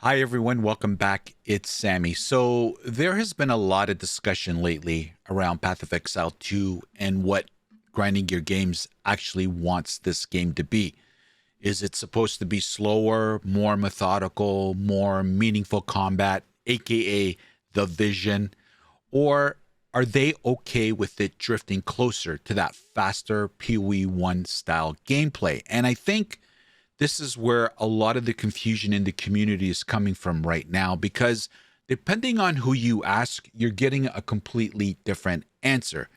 Hi, everyone. Welcome back. It's Sammy. So, there has been a lot of discussion lately around Path of Exile 2 and what Grinding Gear Games actually wants this game to be. Is it supposed to be slower, more methodical, more meaningful combat, aka the vision? Or are they okay with it drifting closer to that faster POE 1 style gameplay? And I think this is where a lot of the confusion in the community is coming from right now, because depending on who you ask, you're getting a completely different answer.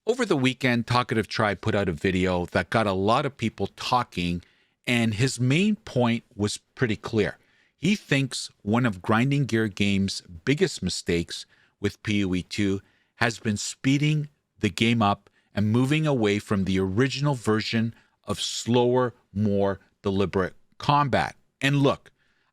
Over the weekend, Talkative Tri put out a video that got a lot of people talking, and his main point was pretty clear. He thinks one of Grinding Gear Games' biggest mistakes with POE 2 has been speeding the game up and moving away from the original version of slower, more deliberate combat. And look,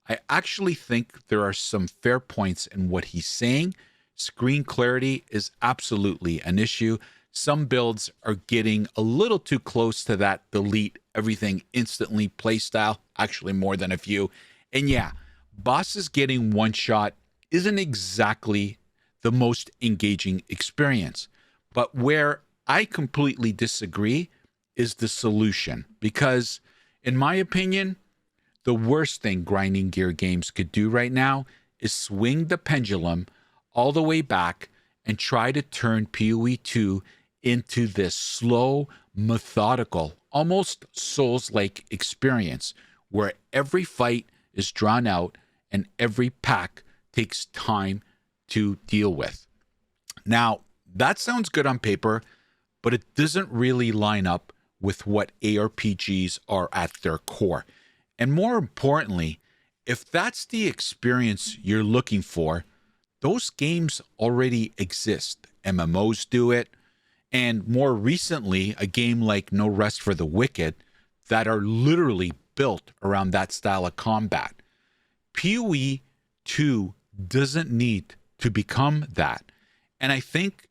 I actually think there are some fair points in what he's saying. Screen clarity is absolutely an issue. Some builds are getting a little too close to that delete everything instantly playstyle, actually more than a few. And yeah, bosses getting one shot isn't exactly the most engaging experience. But where I completely disagree is the solution, because in my opinion, the worst thing Grinding Gear Games could do right now is swing the pendulum all the way back and try to turn POE 2 into this slow, methodical, almost Souls-like experience where every fight is drawn out and every pack takes time to deal with. Now, that sounds good on paper, but it doesn't really line up with what ARPGs are at their core. And more importantly, if that's the experience you're looking for, those games already exist. MMOs do it, and more recently, a game like No Rest for the Wicked that are literally built around that style of combat. POE 2 doesn't need to become that. And I think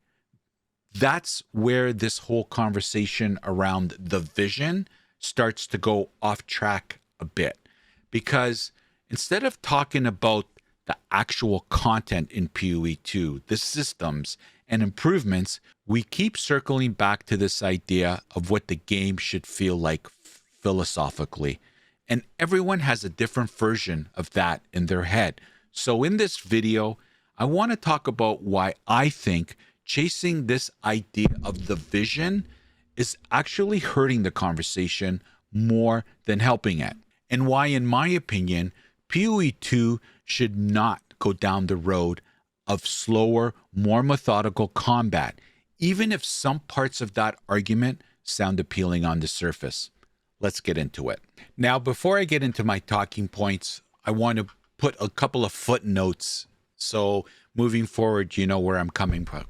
that's where this whole conversation around the vision starts to go off track a bit. Because instead of talking about the actual content in POE 2, the systems and improvements, we keep circling back to this idea of what the game should feel like philosophically. And everyone has a different version of that in their head. So in this video, I want to talk about why I think chasing this idea of the vision is actually hurting the conversation more than helping it. And why, in my opinion, POE 2 should not go down the road of slower, more methodical combat, even if some parts of that argument sound appealing on the surface. Let's get into it. Now, before I get into my talking points, I want to put a couple of footnotes so moving forward, you know where I'm coming from.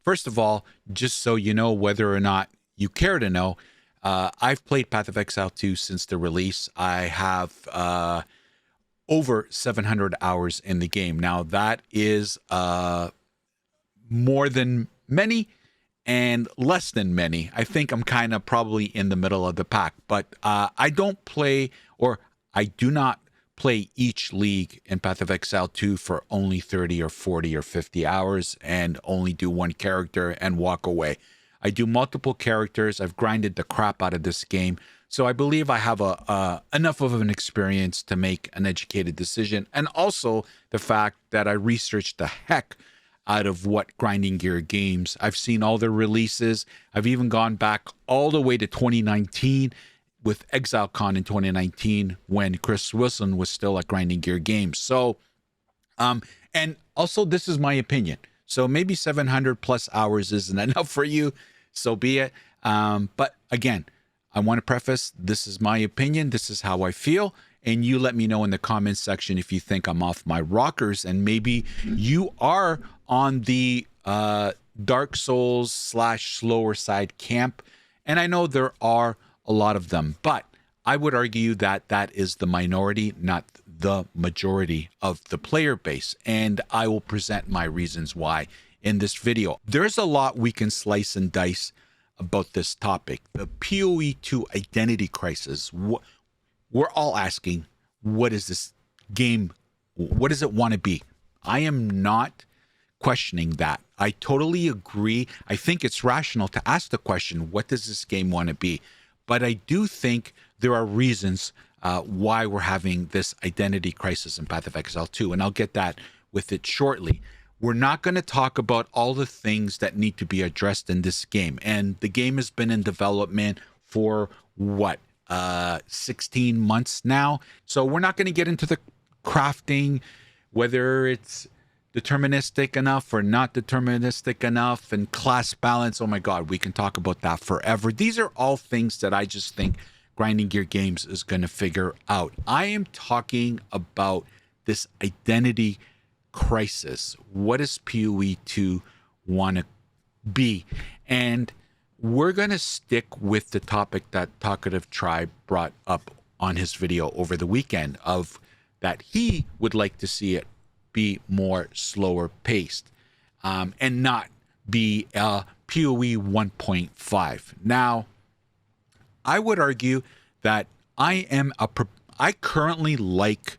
First of all, just so you know whether or not you care to know, I've played Path of Exile 2 since the release. I have over 700 hours in the game. Now, that is more than many and less than many. I think I'm kind of probably in the middle of the pack, but I don't play, or I do not play each league in Path of Exile 2 for only 30 or 40 or 50 hours and only do one character and walk away. I do multiple characters. I've grinded the crap out of this game. So I believe I have enough of an experience to make an educated decision. And also the fact that I researched the heck out of what Grinding Gear Games. I've seen all their releases. I've even gone back all the way to 2019 with ExileCon in 2019 when Chris Wilson was still at Grinding Gear Games. So, and also this is my opinion. So maybe 700 plus hours isn't enough for you. So be it. But again, I want to preface, this is my opinion. This is how I feel. And you let me know in the comments section if you think I'm off my rockers and maybe you are on the Dark Souls / slower side camp. And I know there are a lot of them, but I would argue that that is the minority, not the majority of the player base. And I will present my reasons why in this video. There's a lot we can slice and dice about this topic. The POE 2 identity crisis. We're all asking, what is this game, what does it want to be? I am not questioning that. I totally agree. I think it's rational to ask the question, what does this game want to be? But I do think there are reasons why we're having this identity crisis in Path of Exile 2, and I'll get that with it shortly. We're not going to talk about all the things that need to be addressed in this game. And the game has been in development for 16 months now. So we're not going to get into the crafting, whether it's deterministic enough or not deterministic enough, and class balance. Oh my God, we can talk about that forever. These are all things that I just think Grinding Gear Games is going to figure out. I am talking about this identity crisis. What does POE 2 want to be? And we're going to stick with the topic that Talkative Tri brought up on his video over the weekend, of that he would like to see it be more slower paced, and not be a POE 1.5. Now, I would argue that I currently like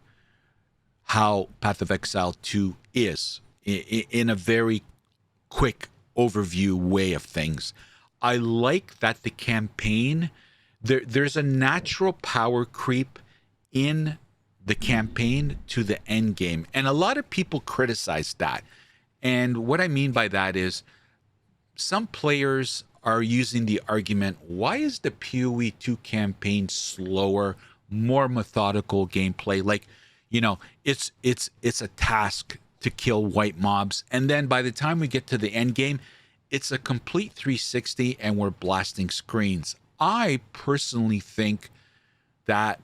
how Path of Exile 2 is in a very quick overview way of things. I like that the campaign, there's a natural power creep in the campaign to the end game. And a lot of people criticize that. And what I mean by that is some players are using the argument, why is the POE 2 campaign slower, more methodical gameplay? Like, you know, it's a task to kill white mobs, and then by the time we get to the end game, it's a complete 360 and we're blasting screens. I personally think that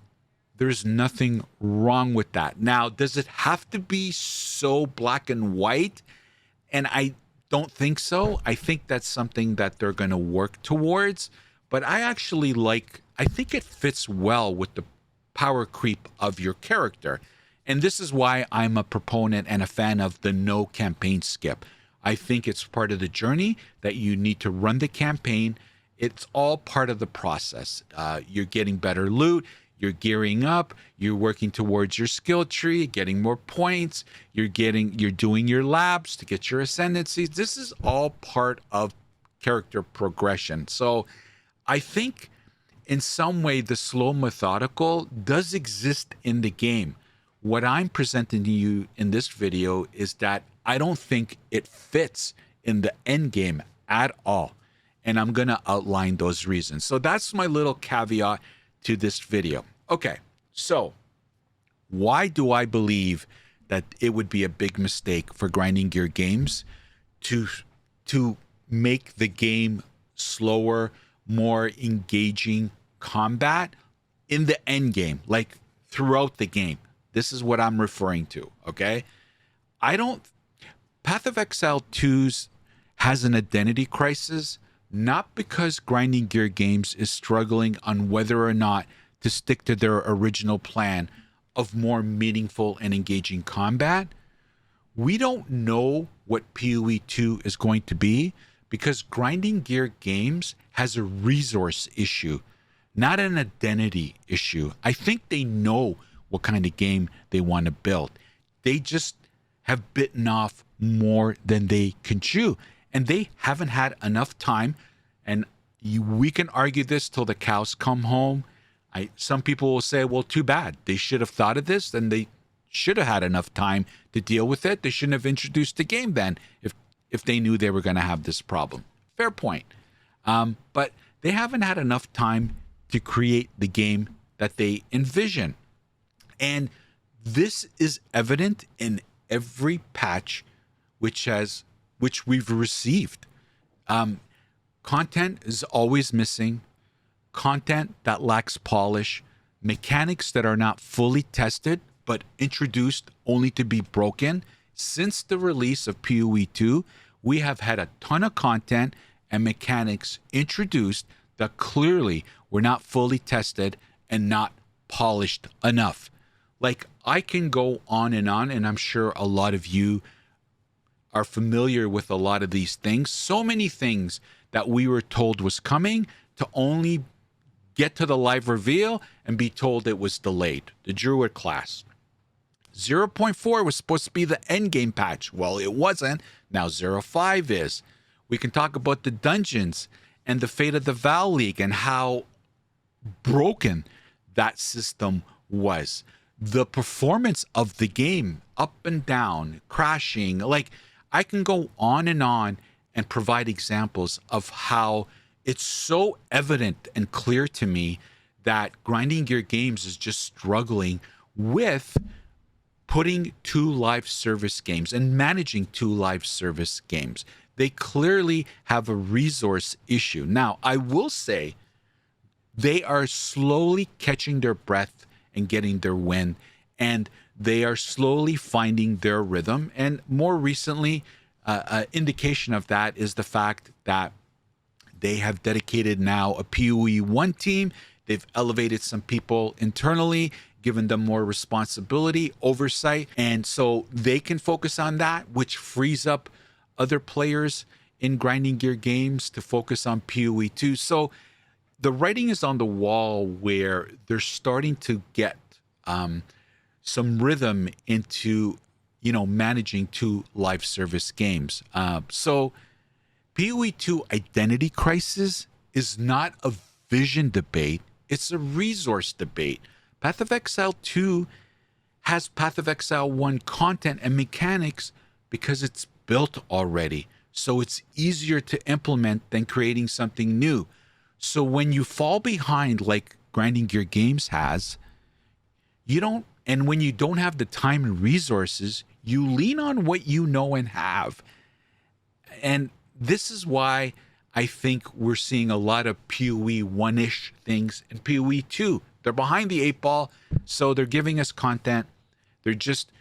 there's nothing wrong with that. Now, does it have to be so black and white? And I don't think so. I think that's something that they're going to work towards, but I think it fits well with the power creep of your character. And this is why I'm a proponent and a fan of the no campaign skip. I think it's part of the journey that you need to run the campaign. It's all part of the process. You're getting better loot, you're gearing up, you're working towards your skill tree, getting more points, you're doing your labs to get your ascendancies. This is all part of character progression. So I think in some way the slow methodical does exist in the game. What I'm presenting to you in this video is that I don't think it fits in the end game at all. And I'm going to outline those reasons. So that's my little caveat to this video. Okay, so why do I believe that it would be a big mistake for Grinding Gear Games to make the game slower, more engaging combat in the end game, like throughout the game? This is what I'm referring to, okay? Path of Exile 2's has an identity crisis, not because Grinding Gear Games is struggling on whether or not to stick to their original plan of more meaningful and engaging combat. We don't know what POE 2 is going to be because Grinding Gear Games has a resource issue, not an identity issue. I think they know what kind of game they want to build. They just have bitten off more than they can chew, and they haven't had enough time. And we can argue this till the cows come home. Some people will say, well, too bad. They should have thought of this, and they should have had enough time to deal with it. They shouldn't have introduced the game then if they knew they were going to have this problem. Fair point. But they haven't had enough time to create the game that they envision. And this is evident in every patch which we've received. Content is always missing, content that lacks polish, mechanics that are not fully tested but introduced only to be broken. Since the release of POE 2, we have had a ton of content and mechanics introduced that clearly were not fully tested and not polished enough. Like, I can go on, and I'm sure a lot of you are familiar with a lot of these things. So many things that we were told was coming to only get to the live reveal and be told it was delayed. The Druid class, 0.4 was supposed to be the end game patch. Well, it wasn't. Now 0.5 is. We can talk about the dungeons and the fate of the Val League and how broken that system was. The performance of the game, up and down, crashing, like I can go on and provide examples of how it's so evident and clear to me that Grinding Gear Games is just struggling with putting 2 live service games and managing 2 live service games. They clearly have a resource issue. Now, I will say they are slowly catching their breath and getting their win, and they are slowly finding their rhythm. And more recently, an indication of that is the fact that they have dedicated now a POE 1 team. They've elevated some people internally, given them more responsibility, oversight, and so they can focus on that, which frees up other players in Grinding Gear Games to focus on POE 2. So the writing is on the wall where they're starting to get some rhythm into, managing 2 live service games. So POE 2 Identity Crisis is not a vision debate. It's a resource debate. Path of Exile 2 has Path of Exile 1 content and mechanics because it's built already. So it's easier to implement than creating something new. So when you fall behind like Grinding Gear Games has, and when you don't have the time and resources, you lean on what you know and have. And this is why I think we're seeing a lot of POE 1-ish things in POE 2. They're behind the 8 ball, so they're giving us content. They're just,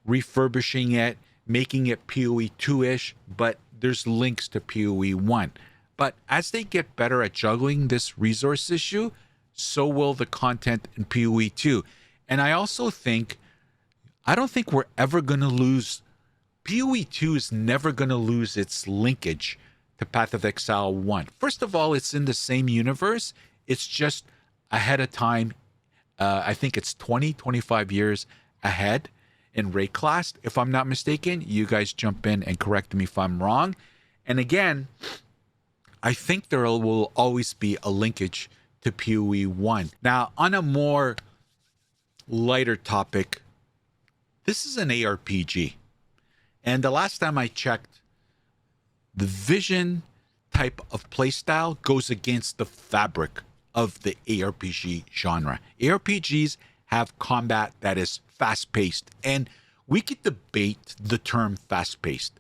refurbishing it, making it POE 2-ish, but there's links to POE 1. But as they get better at juggling this resource issue, so will the content in POE 2. And I also I don't think we're ever going to lose, POE 2 is never going to lose its linkage to Path of Exile 1. First of all, it's in the same universe. It's just ahead of time. I think it's 25 years ahead in Rayclass, if I'm not mistaken. You guys jump in and correct me if I'm wrong. And again, I think there will always be a linkage to POE 1. Now, on a more lighter topic, this is an ARPG. And the last time I checked, the vision type of playstyle goes against the fabric of the ARPG genre. ARPGs have combat that is fast-paced, and we could debate the term fast-paced.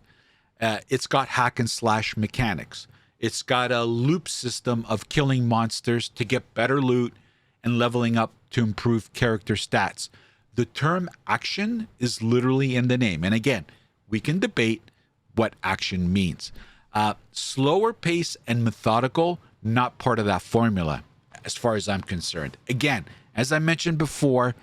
It's got hack and slash mechanics. It's got a loop system of killing monsters to get better loot and leveling up to improve character stats. The term action is literally in the name. And again, we can debate what action means. Slower pace and methodical, not part of that formula, as far as I'm concerned. Again, as I mentioned before,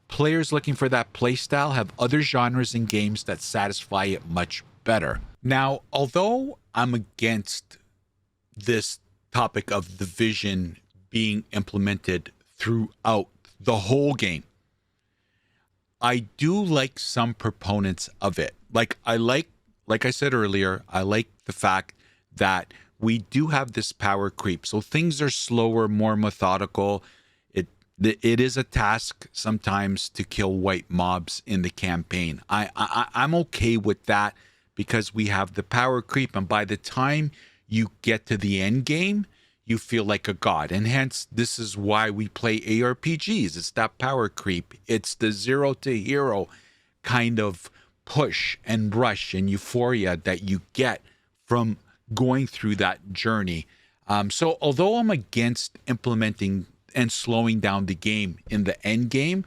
players looking for that playstyle have other genres and games that satisfy it much better. Now, although I'm against this topic of the vision being implemented throughout the whole game, I do like some proponents of it. Like I said earlier, I like the fact that we do have this power creep. So things are slower, more methodical. It is a task sometimes to kill white mobs in the campaign. I'm okay with that because we have the power creep, and by the time you get to the end game, you feel like a god. And hence, this is why we play ARPGs. It's that power creep. It's the zero to hero kind of push and rush and euphoria that you get from going through that journey. So although I'm against implementing and slowing down the game in the end game,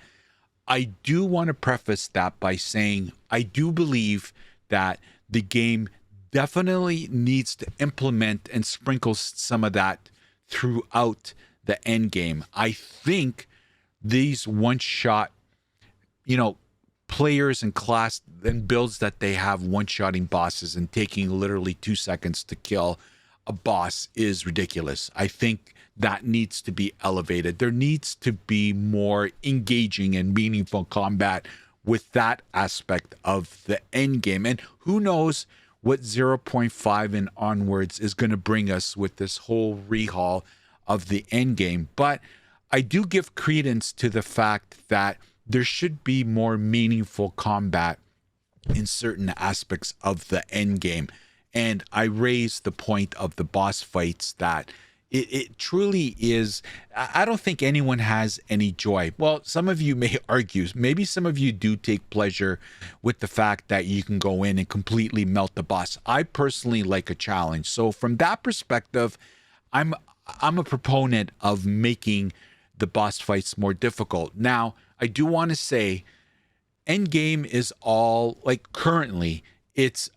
I do want to preface that by saying I do believe that the game definitely needs to implement and sprinkle some of that throughout the end game. I think these one-shot, players and class and builds that they have one-shotting bosses and taking literally 2 seconds to kill a boss is ridiculous. I think that needs to be elevated. There needs to be more engaging and meaningful combat with that aspect of the end game. And who knows what 0.5 and onwards is going to bring us with this whole rehaul of the end game. But I do give credence to the fact that there should be more meaningful combat in certain aspects of the end game. And I raise the point of the boss fights that it truly is. I don't think anyone has any joy. Well, some of you may argue, maybe some of you do take pleasure with the fact that you can go in and completely melt the boss. I personally like a challenge. So from that perspective, I'm a proponent of making the boss fights more difficult. Now, I do want to say Endgame is all, like, currently it's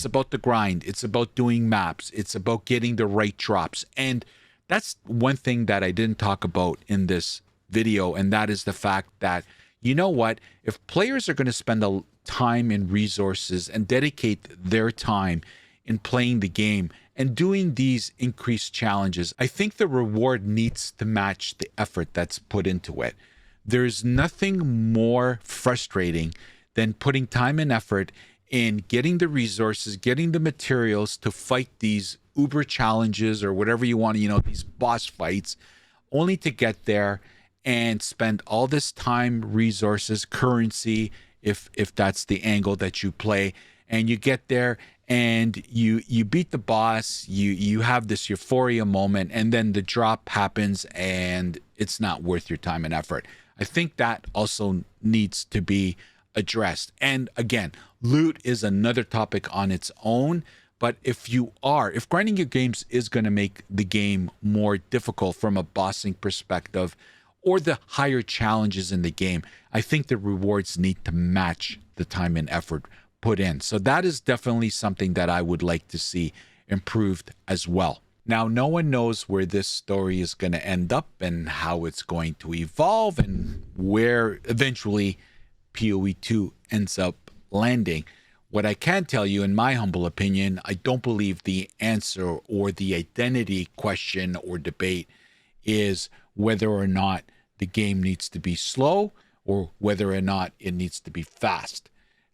about the grind. It's about doing maps. It's about getting the right drops. And that's one thing that I didn't talk about in this video, and that is the fact that, you know what, if players are going to spend the time and resources and dedicate their time in playing the game and doing these increased challenges, I think the reward needs to match the effort that's put into it. There's nothing more frustrating than putting time and effort in getting the resources, getting the materials to fight these uber challenges or whatever you want to, these boss fights, only to get there and spend all this time, resources, currency, if that's the angle that you play, and you get there and you beat the boss, you have this euphoria moment, and then the drop happens and it's not worth your time and effort. I think that also needs to be addressed. And again, loot is another topic on its own. But if grinding your games is going to make the game more difficult from a bossing perspective, or the higher challenges in the game, I think the rewards need to match the time and effort put in. So that is definitely something that I would like to see improved as well. Now, no one knows where this story is going to end up and how it's going to evolve and where eventually POE 2 ends up landing. What I can tell you, in my humble opinion, I don't believe the answer or the identity question or debate is whether or not the game needs to be slow or whether or not it needs to be fast.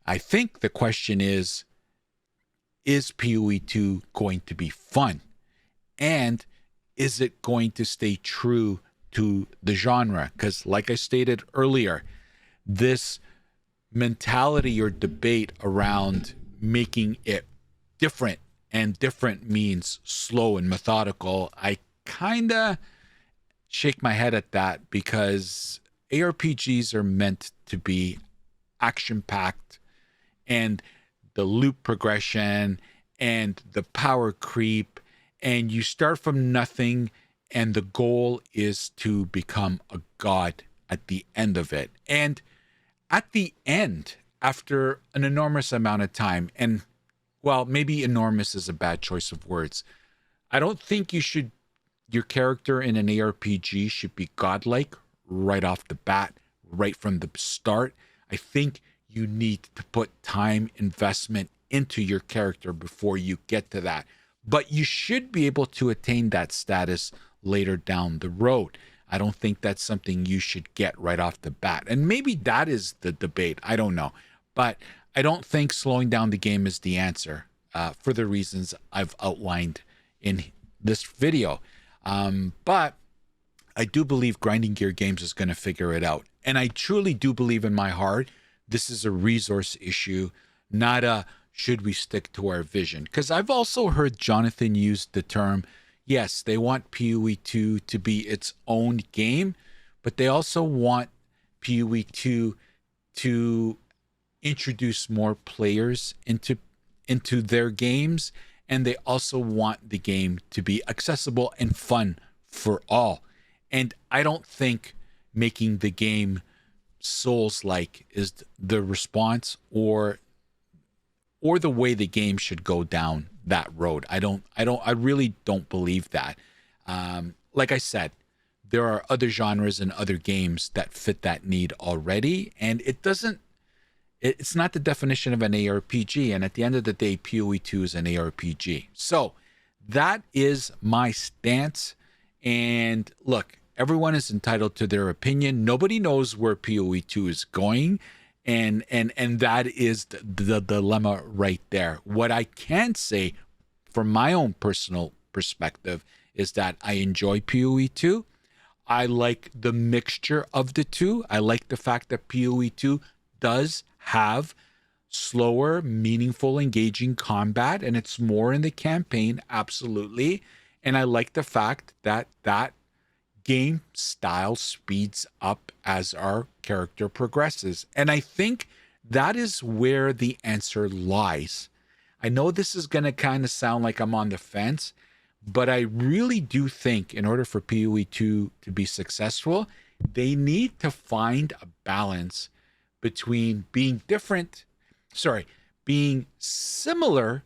I think the question is POE 2 going to be fun? And is it going to stay true to the genre? Because like I stated earlier, this mentality or debate around making it different, and different means slow and methodical, I kind of shake my head at that, because ARPGs are meant to be action-packed, and the loop progression and the power creep, and you start from nothing, and the goal is to become a god at the end of it. And at the end, after an enormous amount of time, and well, maybe enormous is a bad choice of words. I don't think your character in an ARPG should be godlike right off the bat, right from the start. I think you need to put time investment into your character before you get to that. But you should be able to attain that status later down the road. I don't think that's something you should get right off the bat. And maybe that is the debate. I don't know. But I don't think slowing down the game is the answer, for the reasons I've outlined in this video. But I do believe Grinding Gear Games is going to figure it out. And I truly do believe in my heart this is a resource issue, not a should we stick to our vision. Because I've also heard Jonathan use the term, yes, they want POE 2 to be its own game, but they also want POE 2 to introduce more players into their games, and they also want the game to be accessible and fun for all. And I don't think making the game Souls-like is the response or the way the game should go down that road. I really don't believe that. Like I said, there are other genres and other games that fit that need already, and it's not the definition of an ARPG. And at the end of the day, POE 2 is an ARPG. So that is my stance. And look, everyone is entitled to their opinion. Nobody knows where POE 2 is going. And that is the dilemma right there. What I can say from my own personal perspective is that I enjoy PoE 2. I like the mixture of the two. I like the fact that PoE 2 does have slower, meaningful, engaging combat, and it's more in the campaign, absolutely. And I like the fact that that game style speeds up as our character progresses. And I think that is where the answer lies. I know this is going to kind of sound like I'm on the fence, but I really do think in order for PoE 2 to be successful, they need to find a balance between being similar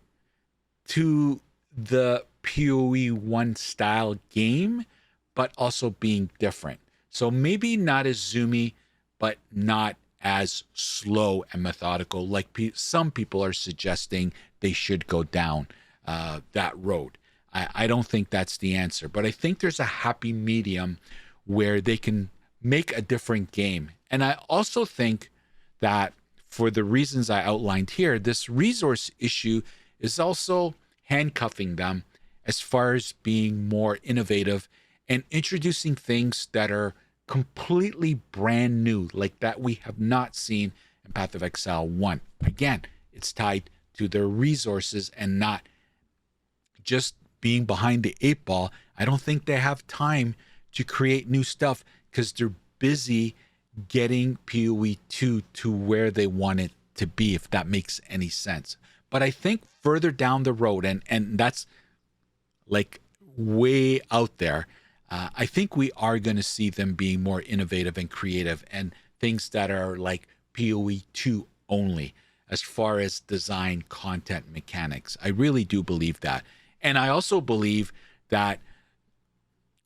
to the PoE 1 style game, but also being different. So maybe not as zoomy, but not as slow and methodical like some people are suggesting they should go down that road. I don't think that's the answer, but I think there's a happy medium where they can make a different game. And I also think that for the reasons I outlined here, this resource issue is also handcuffing them as far as being more innovative and introducing things that are completely brand new, like that we have not seen in Path of Exile 1. Again, it's tied to their resources and not just being behind the eight ball. I don't think they have time to create new stuff because they're busy getting PoE 2 to where they want it to be, if that makes any sense. But I think further down the road, and that's like way out there, I think we are going to see them being more innovative and creative and things that are like PoE 2 only as far as design, content, mechanics. I really do believe that. And I also believe that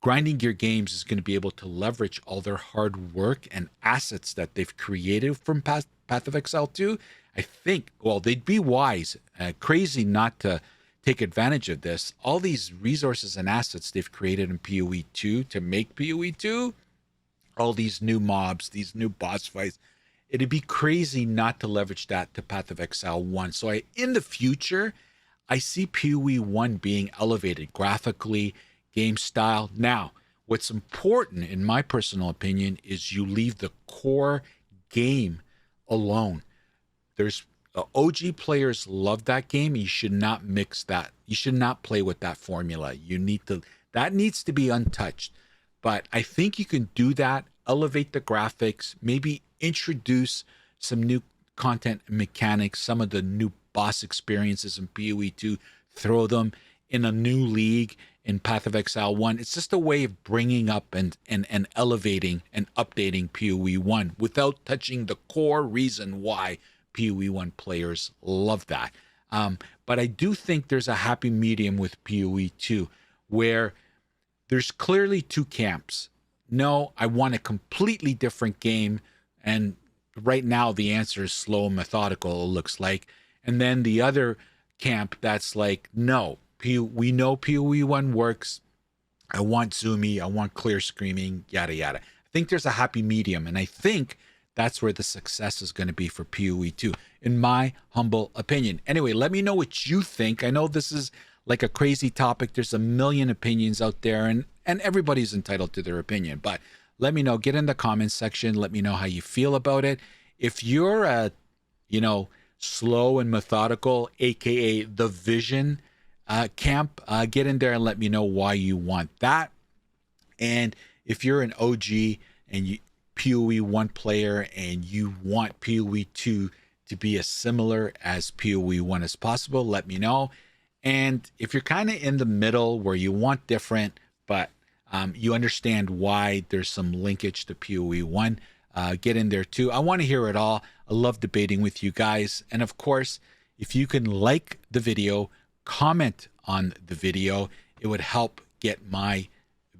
Grinding Gear Games is going to be able to leverage all their hard work and assets that they've created from Path of Exile 2. I think, well, they'd be wise, crazy not to take advantage of this. All these resources and assets they've created in PoE 2 to make PoE 2, all these new mobs, these new boss fights, it'd be crazy not to leverage that to Path of Exile 1. So in the future, I see PoE 1 being elevated graphically, game style. Now, what's important, in my personal opinion, is you leave the core game alone. There's OG players love that game. You should not mix that. You should not play with that formula. That needs to be untouched. But I think you can do that, elevate the graphics, maybe introduce some new content and mechanics, some of the new boss experiences in PoE 2, throw them in a new league in Path of Exile 1. It's just a way of bringing up and elevating and updating PoE 1 without touching the core reason why PoE 1 players love that. But I do think there's a happy medium with PoE 2 where there's clearly two camps. No, I want a completely different game. And right now the answer is slow and methodical, it looks like. And then the other camp that's like, no, we know PoE 1 works. I want zoomy, I want clear screaming, yada, yada. I think there's a happy medium. And I think that's where the success is going to be for PoE 2, in my humble opinion. Anyway, let me know what you think. I know this is like a crazy topic. There's a million opinions out there, and everybody's entitled to their opinion. But let me know. Get in the comments section. Let me know how you feel about it. If you're a, slow and methodical, aka the vision camp, get in there and let me know why you want that. And if you're an OG and you PoE 1 player and you want PoE 2 to be as similar as PoE 1 as possible, let me know. And if you're kind of in the middle where you want different, but you understand why there's some linkage to PoE 1, get in there too. I want to hear it all. I love debating with you guys. And of course, if you can like the video, comment on the video, it would help get my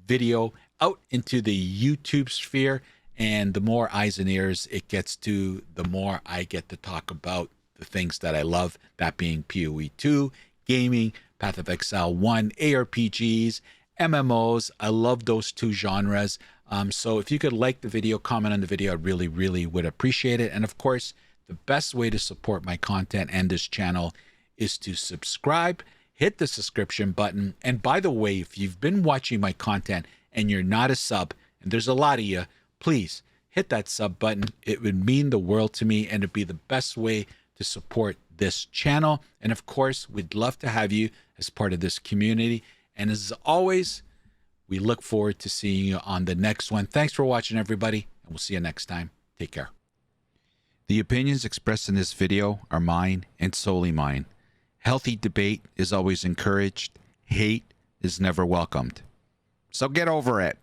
video out into the YouTube sphere. And the more eyes and ears it gets to, the more I get to talk about the things that I love, that being PoE 2, gaming, Path of Exile 1, ARPGs, MMOs. I love those two genres. So if you could like the video, comment on the video, I really, really would appreciate it. And of course, the best way to support my content and this channel is to subscribe, hit the subscription button. And by the way, if you've been watching my content and you're not a sub, and there's a lot of you, please hit that sub button. It would mean the world to me, and it'd be the best way to support this channel. And of course, we'd love to have you as part of this community. And as always, we look forward to seeing you on the next one. Thanks for watching, everybody, and we'll see you next time. Take care. The opinions expressed in this video are mine and solely mine. Healthy debate is always encouraged. Hate is never welcomed. So get over it.